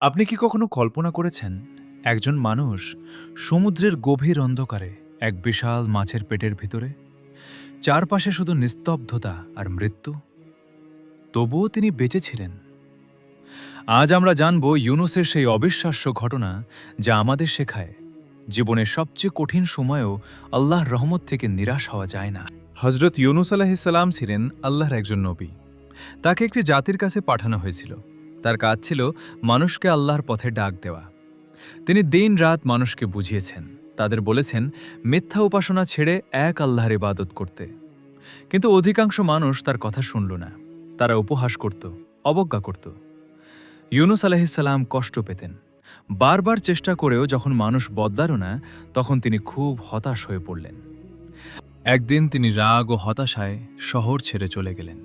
আপনি কি কখনো কল্পনা করেছেন একজন মানুষ সমুদ্রের গভীর অন্ধকারে এক বিশাল মাছের পেটের ভিতরে, চারপাশে শুধু নিস্তব্ধতা আর মৃত্যু, তবুও তিনি বেঁচে ছিলেন? আজ আমরা জানব ইউনুসের সেই অবিশ্বাস্য ঘটনা, যা আমাদের শেখায় জীবনের সবচেয়ে কঠিন সময়েও আল্লাহর রহমত থেকে নিরাশ হওয়া যায় না। হজরত ইউনুস আলাহিসাল্লাম ছিলেন আল্লাহর একজন নবী। তাকে একটি জাতির কাছে পাঠানো হয়েছিল। তার কাজ ছিল মানুষকে আল্লাহর পথে ডাক দেওয়া। তিনি দিন রাত মানুষকে বুঝিয়েছেন, তাদের বলেছেন মিথ্যা উপাসনা ছেড়ে এক আল্লাহর ইবাদত করতে। কিন্তু অধিকাংশ মানুষ তার কথা শুনল না। তারা উপহাস করত, অবজ্ঞা করত। ইউনুস আলাইহিসসালাম কষ্ট পেতেন। বারবার চেষ্টা করেও যখন মানুষ বদলাল না, তখন তিনি খুব হতাশ হয়ে পড়লেন। একদিন তিনি রাগ ও হতাশায় শহর ছেড়ে চলে গেলেন।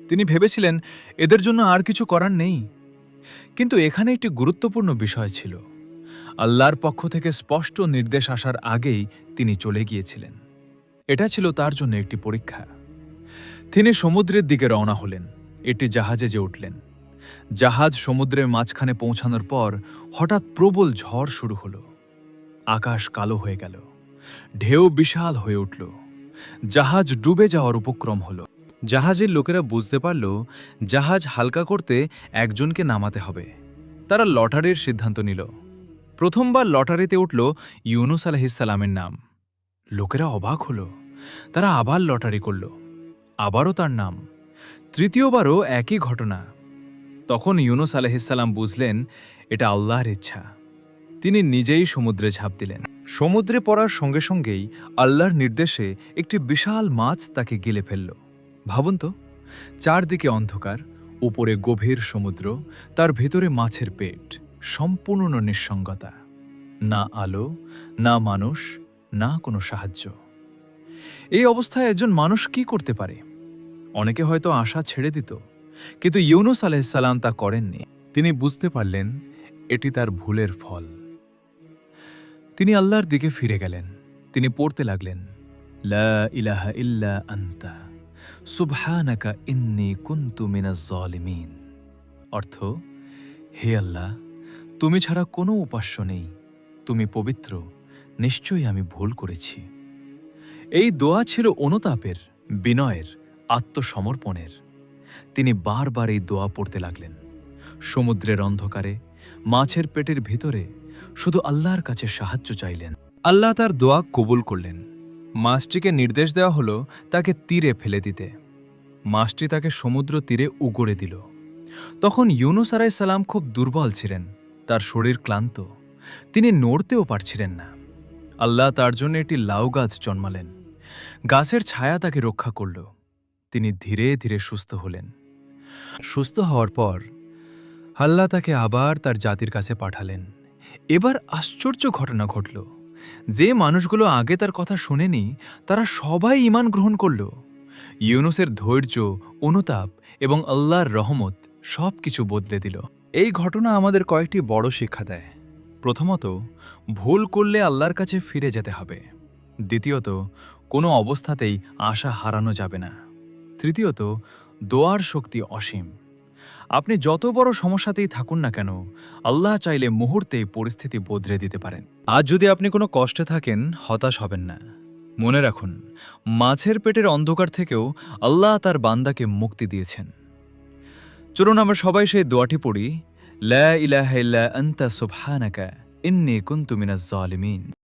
তিনি ভেবেছিলেন এদের জন্য আর কিছু করার নেই। কিন্তু এখানে একটি গুরুত্বপূর্ণ বিষয় ছিল। আল্লাহর পক্ষ থেকে স্পষ্ট নির্দেশ আসার আগেই তিনি চলে গিয়েছিলেন। এটা ছিল তার জন্য একটি পরীক্ষা। তিনি সমুদ্রের দিকে রওনা হলেন। একটি জাহাজে যে উঠলেন। জাহাজ সমুদ্রের মাঝখানে পৌঁছানোর পর হঠাৎ প্রবল ঝড় শুরু হলো। আকাশ কালো হয়ে গেল, ঢেউ বিশাল হয়ে উঠল, জাহাজ ডুবে যাওয়ার উপক্রম হলো। জাহাজের লোকেরা বুঝতে পারল জাহাজ হালকা করতে একজনকে নামাতে হবে। তারা লটারির সিদ্ধান্ত নিল। প্রথমবার লটারিতে উঠল ইউনুস আলাইহিসসালামের নাম। লোকেরা অবাক হল। তারা আবার লটারি করল, আবারও তার নাম। তৃতীয়বারও একই ঘটনা। তখন ইউনুস আলাইহিসসালাম বুঝলেন এটা আল্লাহর ইচ্ছা। তিনি নিজেই সমুদ্রে ঝাঁপ দিলেন। সমুদ্রে পড়ার সঙ্গে সঙ্গেই আল্লাহর নির্দেশে একটি বিশাল মাছ তাকে গিলে ফেলল। ভাবুন তো, চারদিকে অন্ধকার, উপরে গভীর সমুদ্র, তার ভেতরে মাছের পেট, সম্পূর্ণ নিঃসঙ্গতা। না আলো, না মানুষ, না কোনো সাহায্য। এই অবস্থায় একজন মানুষ কি করতে পারে? অনেকে হয়তো আশা ছেড়ে দিত, কিন্তু ইউনুস আলাইহিসসালাম তা করেননি। তিনি বুঝতে পারলেন এটি তার ভুলের ফল। তিনি আল্লাহর দিকে ফিরে গেলেন। তিনি পড়তে লাগলেন, লা ইলাহা ইল্লা আনতা সুবহানাকা ইন্নী কুনতু মিনাজ জালিমিন। অর্থ, হে আল্লাহ, তুমি ছাড়া কোনো উপাস্য নেই, তুমি পবিত্র, নিশ্চয়ই আমি ভুল করেছি। এই দোয়া ছিল অনুতাপের, বিনয়ের, আত্মসমর্পণের। তিনি বারবার এই দোয়া পড়তে লাগলেন। সমুদ্রের অন্ধকারে, মাছের পেটের ভিতরে শুধু আল্লাহর কাছে সাহায্য চাইলেন। আল্লাহ তার দোয়া কবুল করলেন। মাছটিকে নির্দেশ দেওয়া হলো তাকে তীরে ফেলে দিতে। মাছটি তাকে সমুদ্র তীরে উগড়ে দিল। তখন ইউনুস আলাইহিসসালাম খুব দুর্বল ছিলেন। তার শরীর ক্লান্ত, তিনি নড়তেও পারছিলেন না। আল্লাহ তার জন্য একটি লাউ গাছ জন্মালেন। গাছের ছায়া তাকে রক্ষা করল। তিনি ধীরে ধীরে সুস্থ হলেন। সুস্থ হওয়ার পর আল্লাহ তাকে আবার তার জাতির কাছে পাঠালেন। এবার আশ্চর্য ঘটনা ঘটল। যে মানুষগুলো আগে তার কথা শোনেনি, তারা সবাই ঈমান গ্রহণ করল। ইউনুসের ধৈর্য, অনুতাপ এবং আল্লাহর রহমত সবকিছু বদলে দিল। এই ঘটনা আমাদের কয়েকটি বড় শিক্ষা দেয়। প্রথমত, ভুল করলে আল্লাহর কাছে ফিরে যেতে হবে। দ্বিতীয়ত, কোনো অবস্থাতেই আশা হারানো যাবে না। তৃতীয়ত, দোয়ার শক্তি অসীম। আপনি যত বড় সমস্যাতেই থাকুন না কেন, আল্লাহ চাইলে মুহূর্তেই পরিস্থিতি বদলে দিতে পারেন। আজ যদি আপনি কোনো কষ্টে থাকেন, হতাশ হবেন না। মনে রাখুন, মাছের পেটের অন্ধকার থেকেও আল্লাহ তার বান্দাকে মুক্তি দিয়েছেন। চলুন আমরা সবাই সেই দোয়াটি পড়ি, লা ইলাহা ইল্লা আনতা সুবহানাকা ইন্নী কুনতু মিনাজ জালিমিন।